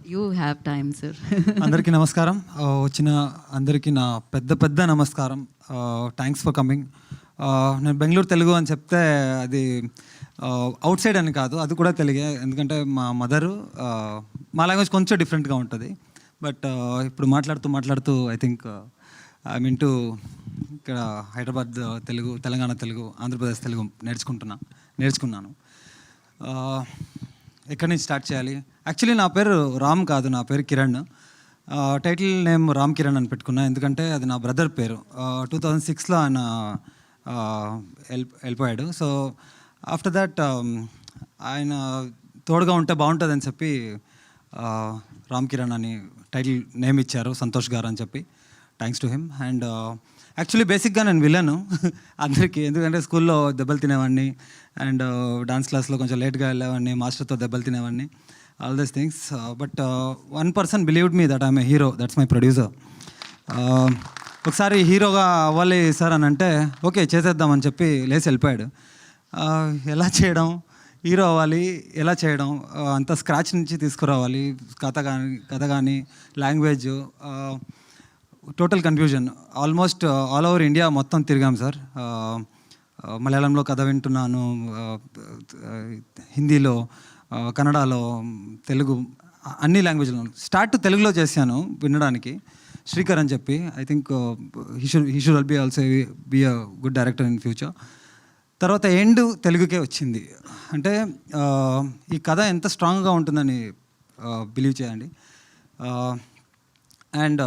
You have time, sir. అందరికీ నమస్కారం. వచ్చిన అందరికీ నా పెద్ద నమస్కారం. Thanks for coming. నేను బెంగళూరు తెలుగు అని చెప్తే అది అవుట్ సైడ్ అని కాదు, అది కూడా తెలుగే. ఎందుకంటే మా మదరు మా లాంగ్వేజ్ కొంచెం డిఫరెంట్గా ఉంటుంది. బట్ ఇప్పుడు మాట్లాడుతూ I think I mean to ఇక్కడ హైదరాబాద్ తెలుగు, తెలంగాణ తెలుగు, ఆంధ్రప్రదేశ్ తెలుగు నేర్చుకున్నాను. ఎక్కడి నుంచి స్టార్ట్ చేయాలి? యాక్చువల్లీ నా పేరు రామ్ కాదు, నా పేరు కిరణ్. టైటిల్ నేమ్ రామ్ కిరణ్ అని పెట్టుకున్నా, ఎందుకంటే అది నా బ్రదర్ పేరు. 2006లో ఆయన వెళ్ళిపోయాడు. సో ఆఫ్టర్ దాట్ ఆయన తోడుగా ఉంటే బాగుంటుందని చెప్పి రామ్ కిరణ్ అని టైటిల్ నేమ్ ఇచ్చారు సంతోష్ గారు అని చెప్పి. Thanks to him. And actually బేసిక్గా నేను విలను అందరికీ, ఎందుకంటే స్కూల్లో దెబ్బలు తినేవాడిని అండ్ డాన్స్ క్లాస్లో కొంచెం లేట్గా వెళ్ళేవాడిని, మాస్టర్తో దెబ్బలు తినేవాడిని, all these things. But one person believed me that I'm a hero, that's my producer. ఒకసారి హీరోగా అవ్వాలి సార్ అని అంటే ఓకే చేసేద్దామని చెప్పి లేచి వెళ్ళిపోయాడు. ఎలా చేయడం, హీరో అవ్వాలి, ఎలా చేయడం, అంత స్క్రాచ్ నుంచి తీసుకురావాలి, కథ కానీ language, total confusion. Almost all over India మొత్తం తిరిగాం సార్. మలయాళంలో కథ వింటున్నాను, హిందీలో, కన్నడలో, తెలుగు, అన్ని లాంగ్వేజ్లో. స్టార్ట్ తెలుగులో చేశాను వినడానికి, శ్రీకర్ అని చెప్పి. I think he should be also be a good director in future. తర్వాత ఎండ్ తెలుగుకే వచ్చింది. అంటే ఈ కథ ఎంత స్ట్రాంగ్గా ఉంటుందని బిలీవ్ చేయండి. And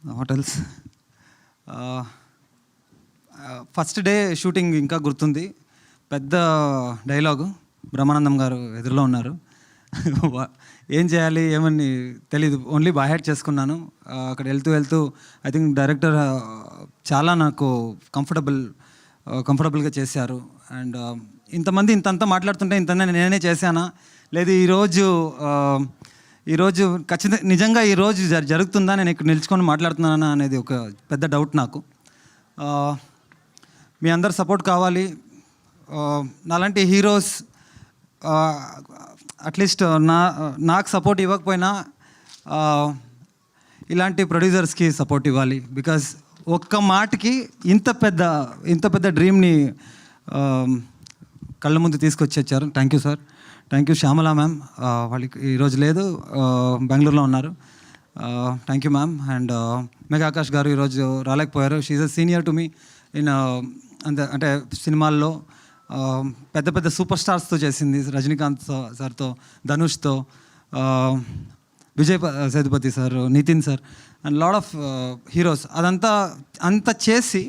what else, first day shooting ఇంకా గుర్తుంది. పెద్ద డైలాగు, బ్రహ్మానందం గారు ఎదురులో ఉన్నారు. ఏం చేయాలి ఏమని తెలీదు, ఓన్లీ బై హ్యాట్ చేసుకున్నాను. అక్కడ వెళ్తూ ఐ థింక్ డైరెక్టర్ చాలా నాకు కంఫర్టబుల్గా చేశారు. అండ్ ఇంతమంది ఇంతంతా మాట్లాడుతుంటే ఇంత నేనే చేశానా, లేదు ఈరోజు ఖచ్చితంగా నిజంగా ఈరోజు జరుగుతుందా, నేను ఇక్కడ నిల్చుకొని మాట్లాడుతున్నానా అనేది ఒక పెద్ద డౌట్ నాకు. మీ అందరు సపోర్ట్ కావాలి. నాలాంటి హీరోస్ అట్లీస్ట్ నాకు సపోర్ట్ ఇవ్వకపోయినా ఇలాంటి ప్రొడ్యూసర్స్కి సపోర్ట్ ఇవ్వాలి. బికాజ్ ఒక్క మాటకి ఇంత పెద్ద డ్రీమ్ని కళ్ళ ముందు తీసుకొచ్చారు. Thank you sir, thank you. Shyamala ma'am, వాళ్ళకి ఈరోజు లేదు, బెంగళూరులో ఉన్నారు. Thank you ma'am. And Megha Akash garu ఈరోజు రాలేకపోయారు. She's a senior to me in అంటే సినిమాల్లో పెద్ద సూపర్ స్టార్స్తో చేసింది. రజనీకాంత్ సార్తో, ధనుష్తో, Vijay Sethupathi sir, Nithiin sir and lot of heroes. అంత చేసి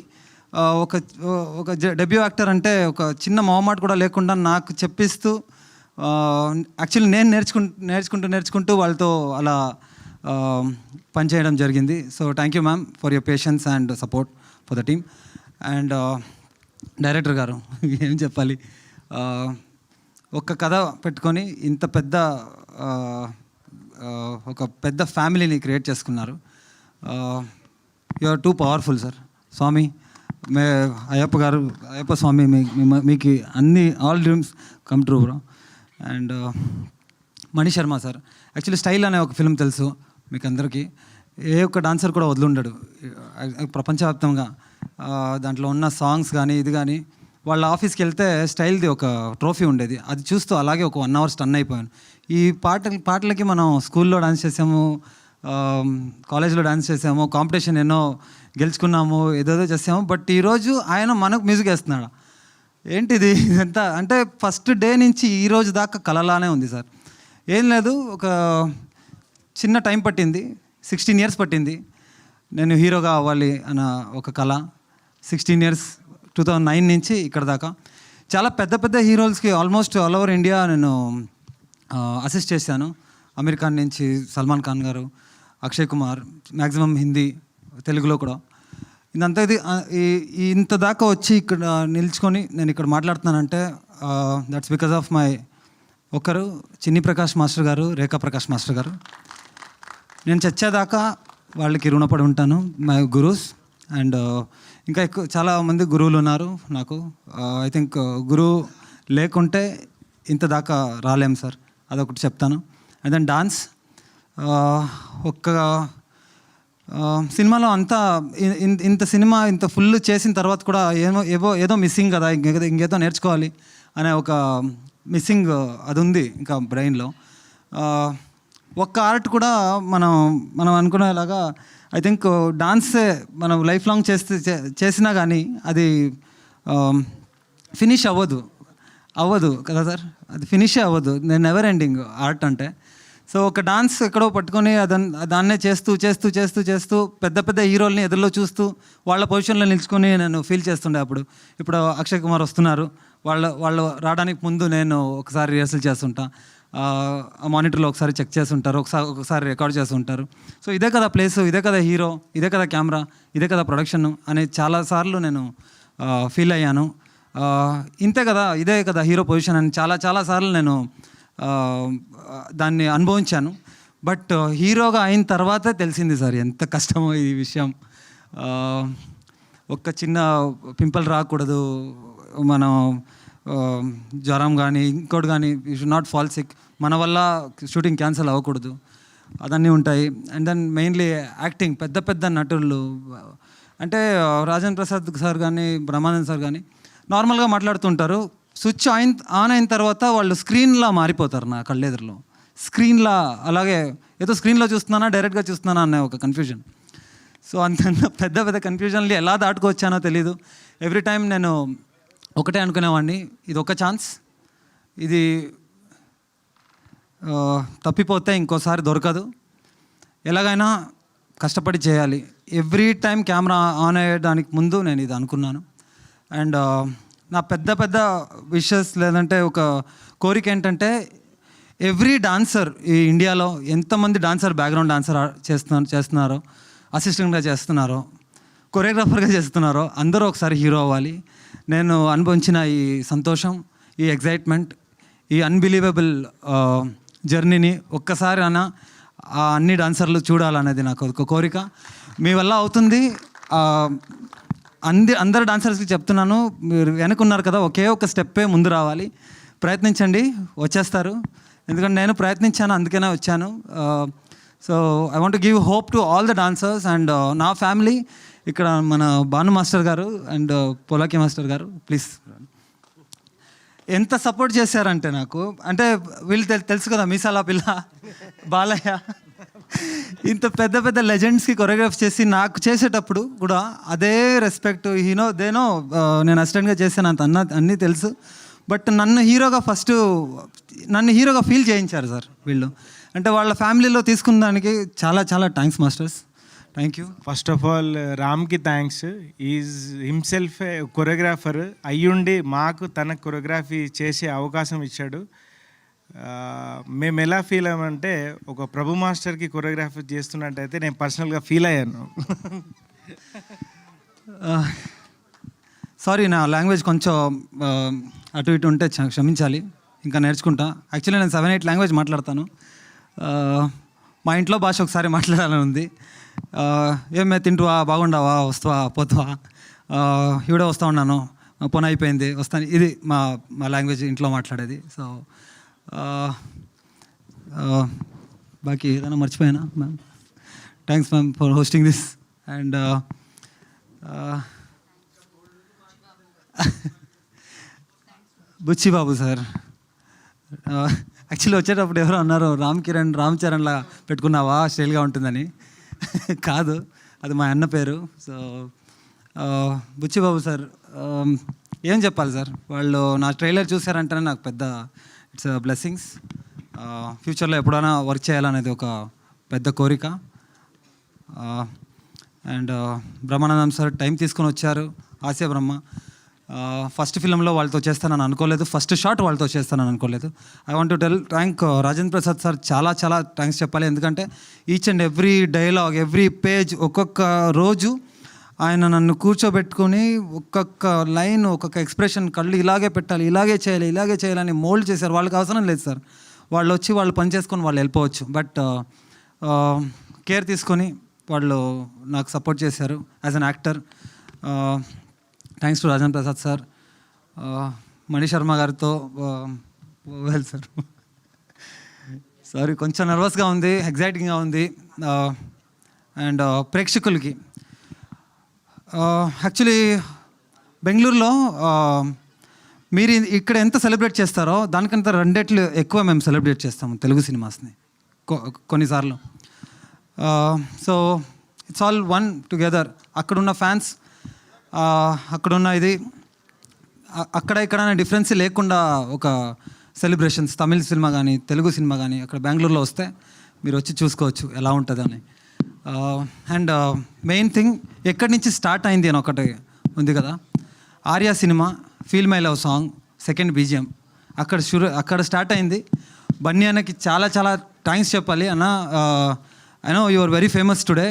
ఒక డెబ్యూ యాక్టర్ అంటే ఒక చిన్న మొహమాట కూడా లేకుండా నాకు చెప్పిస్తూ, యాక్చువల్లీ నేను నేర్చుకుంటూ వాళ్ళతో అలా పనిచేయడం జరిగింది. So thank you ma'am for your patience and support for the team. And director గారు ఏం చెప్పాలి, ఒక కథ పెట్టుకొని ఇంత ఒక పెద్ద ఫ్యామిలీని క్రియేట్ చేసుకున్నారు. You are too powerful sir. Swami Ayyappa Swami మీకు అన్ని all dreams come true bro. And Mani Sharma sir, actually style అనే ఒక ఫిల్మ్ తెలుసు మీకు అందరికీ. ఏ ఒక్క డాన్సర్ కూడా వదిలిండడు ప్రపంచవ్యాప్తంగా. దాంట్లో ఉన్న సాంగ్స్ కానీ ఇది కానీ, వాళ్ళ ఆఫీస్కి వెళ్తే స్టైల్ది ఒక ట్రోఫీ ఉండేది, అది చూస్తూ అలాగే ఒక 1 hour స్టన్ అయిపోయాను. ఈ పాటలకి మనం స్కూల్లో డాన్స్ చేసాము, కాలేజ్లో డాన్స్ చేసాము, కాంపిటీషన్ ఎన్నో గెలుచుకున్నాము, ఏదేదో చేసాము. బట్ ఈరోజు ఆయన మనకు మ్యూజిక్ వేస్తున్నాడు. ఏంటిది ఇదంతా అంటే ఫస్ట్ డే నుంచి ఈరోజు దాకా కలలానే ఉంది సార్. ఏం లేదు, ఒక చిన్న టైం పట్టింది, 16 years పట్టింది నేను హీరోగా అవ్వాలి అన్న ఒక కళ. 16 years, 2009 నుంచి ఇక్కడ దాకా చాలా పెద్ద హీరోస్కి ఆల్మోస్ట్ ఆల్ ఓవర్ ఇండియా నేను అసిస్ట్ చేశాను. అమీర్ ఖాన్ నుంచి సల్మాన్ ఖాన్ గారు, అక్షయ్ కుమార్, మ్యాక్సిమం హిందీ, తెలుగులో కూడా. ఇదంతా ఇంత దాకా వచ్చి ఇక్కడ నిల్చుకొని నేను ఇక్కడ మాట్లాడుతున్నానంటే దట్స్ బికాస్ ఆఫ్ మై ఒకరు చిన్ని ప్రకాష్ మాస్టర్ గారు, రేఖా ప్రకాష్ మాస్టర్ గారు. నేను చచ్చేదాకా వాళ్ళకి రుణపడి ఉంటాను, మై గురూస్. అండ్ ఇంకా చాలామంది గురువులు ఉన్నారు నాకు. ఐ థింక్ గురువు లేకుంటే ఇంత దాకా రాలేం సార్, అదొకటి చెప్తాను. And then dance. ఒక్క సినిమాలో అంతా ఇంత సినిమా ఇంత ఫుల్ చేసిన తర్వాత కూడా ఏదో మిస్సింగ్ కదా, ఇంకేదో నేర్చుకోవాలి అనే ఒక మిస్సింగ్ అది ఉంది ఇంకా బ్రెయిన్లో. ఒక్క ఆర్ట్ కూడా మనం అనుకునేలాగా ఐ థింక్ డాన్సే మనం లైఫ్ లాంగ్ చేసినా కానీ అది ఫినిష్ అవ్వదు కదా సార్, అది ఫినిషే అవ్వదు. నేను నెవర్ ఎండింగ్ ఆర్ట్ అంటే. సో ఒక డాన్స్ ఎక్కడో పట్టుకొని దాన్నే చేస్తూ పెద్ద పెద్ద హీరోల్ని ఎదురులో చూస్తూ వాళ్ళ పొజిషన్లో నిల్చుకొని నేను ఫీల్ చేస్తుండే. ఇప్పుడు అక్షయ్ కుమార్ వస్తున్నారు, వాళ్ళు రావడానికి ముందు నేను ఒకసారి రిహర్సల్ చేస్తుంటా, మానిటర్లో ఒకసారి చెక్ చేస్తుంటారు, ఒకసారి రికార్డ్ చేస్తుంటారు. సో ఇదే కదా ప్లేస్, ఇదే కదా హీరో, ఇదే కదా కెమెరా, ఇదే కదా ప్రొడక్షన్ అని చాలాసార్లు నేను ఫీల్ అయ్యాను. ఇంతే కదా, ఇదే కదా హీరో పొజిషన్ అని చాలాసార్లు నేను దాన్ని అనుభవించాను. బట్ హీరోగా అయిన తర్వాతే తెలిసింది సార్ ఎంత కష్టమో ఈ విషయం. ఒక్క చిన్న పింపుల్ రాకూడదు, మనం జ్వరం కానీ ఇంకోటి కానీ you should not fall sick, మన వల్ల షూటింగ్ క్యాన్సిల్ అవ్వకూడదు, అదన్నీ ఉంటాయి. అండ్ దెన్ మెయిన్లీ యాక్టింగ్, పెద్ద పెద్ద నటులు అంటే రాజేంద్ర ప్రసాద్ సార్ కానీ బ్రహ్మానంద్ సార్ కానీ నార్మల్గా మాట్లాడుతుంటారు, స్విచ్ ఆన్ అయిన తర్వాత వాళ్ళు స్క్రీన్లా మారిపోతారు నా కళ్ళెదురులో. స్క్రీన్లా అలాగే ఏదో స్క్రీన్లో చూస్తున్నానా డైరెక్ట్గా చూస్తున్నానా అనే ఒక కన్ఫ్యూజన్. సో అంత పెద్ద పెద్ద కన్ఫ్యూజన్లు ఎలా దాటుకొచ్చానో తెలీదు. ఎవ్రీ టైం నేను ఒకటే అనుకునేవాడిని, ఇది ఒక ఛాన్స్, ఇది తప్పిపోతే ఇంకోసారి దొరకదు, ఎలాగైనా కష్టపడి చేయాలి. ఎవ్రీ టైం కెమెరా ఆన్ అయ్యడానికి ముందు నేను ఇది అనుకున్నాను. అండ్ నా పెద్ద విషెస్ లేదంటే ఒక కోరిక ఏంటంటే ఎవ్రీ డాన్సర్ ఈ ఇండియాలో ఎంతమంది డాన్సర్ బ్యాక్గ్రౌండ్ డాన్సర్ చేస్తున్నారో, అసిస్టెంట్గా చేస్తున్నారో, కొరియోగ్రాఫర్గా చేస్తున్నారో అందరూ ఒకసారి హీరో అవ్వాలి. నేను అనుభవించిన ఈ సంతోషం, ఈ ఎగ్జైట్మెంట్, ఈ అన్బిలీవబుల్ జర్నీని ఒక్కసారి అన్న అన్ని డాన్సర్లు చూడాలనేది నాకు ఒక కోరిక. మీ వల్ల అవుతుంది. అందరు డాన్సర్స్కి చెప్తున్నాను, మీరు వెనుకున్నారు కదా, ఒకే ఒక స్టెప్పే ముందు రావాలి, ప్రయత్నించండి, వచ్చేస్తారు. ఎందుకంటే నేను ప్రయత్నించాను, అందుకనే వచ్చాను. So I want give hope to all the dancers and నా ఫ్యామిలీ. ఇక్కడ మన భాను మాస్టర్ గారు అండ్ పోలాకి మాస్టర్ గారు, ప్లీజ్ ఎంత సపోర్ట్ చేశారంటే నాకు, అంటే వీళ్ళు తెలుసు కదా, మీసాల పిల్ల, బాలయ్య, ఇంత పెద్ద పెద్ద లెజెండ్స్కి కొరియోగ్రాఫ్ చేసి నాకు చేసేటప్పుడు కూడా అదే రెస్పెక్ట్, దేనో నేను అసిస్టెంట్గా చేశాను అంత అన్నీ తెలుసు. బట్ నన్ను హీరోగా ఫీల్ చేయించారు సార్ వీళ్ళు. అంటే వాళ్ళ ఫ్యామిలీలో తీసుకున్న దానికి చాలా చాలా thanks masters, thank you. First of all రామ్కి థ్యాంక్స్. ఈజ్ హిమ్సెల్ఫ్ కొరియోగ్రాఫర్ అయ్యుండి మాకు తన కొరియోగ్రఫీ చేసే అవకాశం ఇచ్చాడు. మేము ఎలా ఫీల్ అయ్యామంటే, ఒక ప్రభు మాస్టర్కి కొరియోగ్రఫీ చేస్తున్నట్టయితే నేను పర్సనల్గా ఫీల్ అయ్యాను. సారీ, నా లాంగ్వేజ్ కొంచెం అటు ఇటు ఉంటే క్షమించాలి, ఇంకా నేర్చుకుంటా. యాక్చువల్లీ నేను 7-8 లాంగ్వేజ్ మాట్లాడతాను. మా ఇంట్లో భాష ఒకసారి మాట్లాడాలని ఉంది. ఏమే తింటువా, బాగుండావా, వస్తావా, పోతావా, ఇవిడే వస్తూ ఉన్నాను, పని అయిపోయింది, వస్తాను, ఇది మా లాంగ్వేజ్ ఇంట్లో మాట్లాడేది. సో బాకీ ఏదైనా మర్చిపోయానా ma'am? Thanks ma'am for hosting this. And Buchibabu sir, actually వచ్చేటప్పుడు ఎవరో అన్నారు, రామ్ చరణ్లా పెట్టుకున్నావా, స్టైల్గా ఉంటుందని. కాదు, అది మా అన్న పేరు. సో బుచ్చిబాబు సార్, ఏం చెప్పాలి సార్, వాళ్ళు నా ట్రైలర్ చూసారంటేనే నాకు పెద్ద ఇట్స్ బ్లెస్సింగ్స్. ఫ్యూచర్లో ఎప్పుడైనా వర్క్ చేయాలనేది ఒక పెద్ద కోరిక. అండ్ బ్రహ్మానందం సార్ టైం తీసుకొని వచ్చారు, ఆసియా బ్రహ్మ. ఫస్ట్ ఫిల్మ్లో వాళ్ళతో చేస్తానని అనుకోలేదు, ఫస్ట్ షాట్ వాళ్ళతో చేస్తానని అనుకోలేదు. I want to thank Rajendra Prasad sir, చాలా చాలా థ్యాంక్స్ చెప్పాలి. ఎందుకంటే each and every dialogue, every page, ఒక్కొక్క రోజు ఆయన నన్ను కూర్చోబెట్టుకొని ఒక్కొక్క లైన్, ఒక్కొక్క ఎక్స్ప్రెషన్, కళ్ళు ఇలాగే పెట్టాలి, ఇలాగే చేయాలని మోల్డ్ చేశారు. వాళ్ళకి అవసరం లేదు సార్, వాళ్ళు వచ్చి వాళ్ళు పని చేసుకొని వాళ్ళు వెళ్ళిపోవచ్చు. బట్ కేర్ తీసుకొని వాళ్ళు నాకు సపోర్ట్ చేశారు as an actor. Thanks to Rajendra Prasad sir. Mani Sharma గారితో వెల్ సార్. సారీ, కొంచెం నర్వస్గా ఉంది, ఎగ్జైటింగ్గా ఉంది. అండ్ ప్రేక్షకులకి యాక్చువల్లీ బెంగళూరులో మీరు ఇక్కడ ఎంత సెలబ్రేట్ చేస్తారో దానికంత రెండేట్లు ఎక్కువ మేము సెలబ్రేట్ చేస్తాము తెలుగు సినిమాస్ని కొన్నిసార్లు. So it's all one together. అక్కడున్న ఫ్యాన్స్, అక్కడున్న ఇది అక్కడ ఇక్కడ డిఫరెన్స్ లేకుండా ఒక సెలబ్రేషన్స్, తమిళ సినిమా కానీ తెలుగు సినిమా కానీ అక్కడ బెంగళూరులో వస్తే మీరు వచ్చి చూసుకోవచ్చు ఎలా ఉంటుందని. అండ్ మెయిన్ థింగ్ ఎక్కడి నుంచి స్టార్ట్ అయింది అని ఒకటి ఉంది కదా, Arya cinema feel my love song second BGM అక్కడ స్టార్ట్ అయింది. బన్నీ అన్నకి చాలా చాలా థ్యాంక్స్ చెప్పాలి అన్న. I know you are very famous today,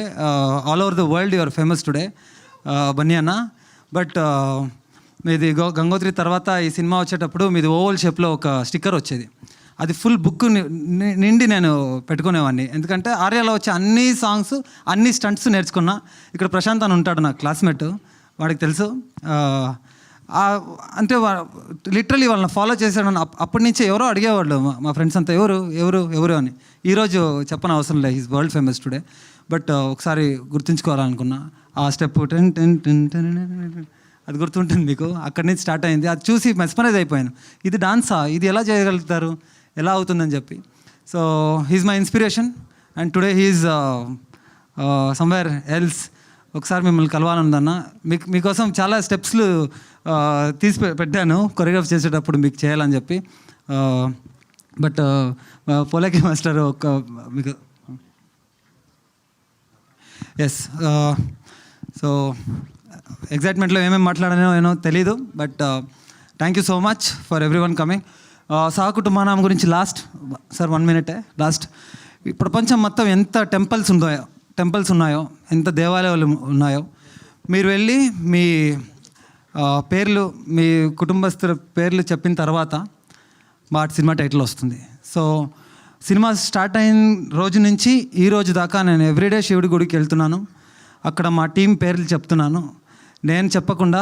all over the world you are famous today Bunny అన్న. బట్ మీది గంగోత్రి తర్వాత ఈ సినిమా వచ్చేటప్పుడు మీది ఓవల్ షేప్లో ఒక స్టిక్కర్ వచ్చేది, అది ఫుల్ బుక్ నిండి నేను పెట్టుకునేవాడిని. ఎందుకంటే ఆర్యాలో వచ్చే అన్ని సాంగ్స్ అన్ని స్టంట్స్ నేర్చుకున్నా. ఇక్కడ ప్రశాంత్ అని ఉంటాడు నా క్లాస్మేట్, వాడికి తెలుసు. అంటే లిటరలీ వాళ్ళని ఫాలో చేశాడు. అప్పటి నుంచి ఎవరో అడిగేవాళ్ళు మా ఫ్రెండ్స్ అంతా, ఎవరు ఎవరు ఎవరు అని. ఈరోజు చెప్పని అవసరం లేదు, he's world famous today. But ఒకసారి గుర్తుంచుకోవాలనుకున్నా ఆ step ten ten ten ten అది గుర్తుంటుంది మీకు. అక్కడి నుంచి స్టార్ట్ అయింది, అది చూసి మెస్మరైజ్ అయిపోయాను. ఇది డాన్సా, ఇది ఎలా చేయగలుగుతారు, ఎలా అవుతుందని చెప్పి. So he's my inspiration and today he's somewhere else. ఒకసారి మిమ్మల్ని కలవాలనుందన్న. మీకోసం చాలా స్టెప్స్లు తీసి పెట్టాను కొరియోగ్రాఫ్ చేసేటప్పుడు మీకు చేయాలని చెప్పి. బట్ పోలేకి మాస్టర్ ఒక మీకు ఎస్. సో ఎగ్జైట్మెంట్లో ఏమేమి మాట్లాడానో ఏమో తెలీదు, but thank you so much for everyone coming. Sahakutumbanam గురించి లాస్ట్ సార్ 1 minute లాస్ట్. ఈ ప్రపంచం మొత్తం ఎంత టెంపుల్స్ ఉన్నాయో, ఎంత దేవాలయాలు ఉన్నాయో, మీరు వెళ్ళి మీ పేర్లు, మీ కుటుంబస్తుల పేర్లు చెప్పిన తర్వాత మా సినిమా టైటిల్ వస్తుంది. సో సినిమా స్టార్ట్ అయిన రోజు నుంచి ఈ రోజు దాకా నేను ఎవ్రీడే శివుడి గుడికి వెళ్తున్నాను. అక్కడ మా టీం పేర్లు చెప్తున్నాను. నేను చెప్పకుండా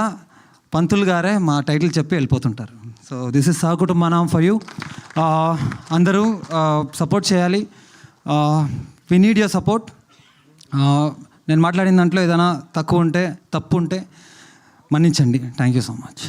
పంతులు గారే మా టైటిల్ చెప్పి వెళ్ళిపోతుంటారు. So this is Sahakutumbanam for you. అందరూ సపోర్ట్ చేయాలి. We need your support. నేను మాట్లాడిన దాంట్లో ఏదైనా తప్పు ఉంటే మన్నించండి. Thank you so much.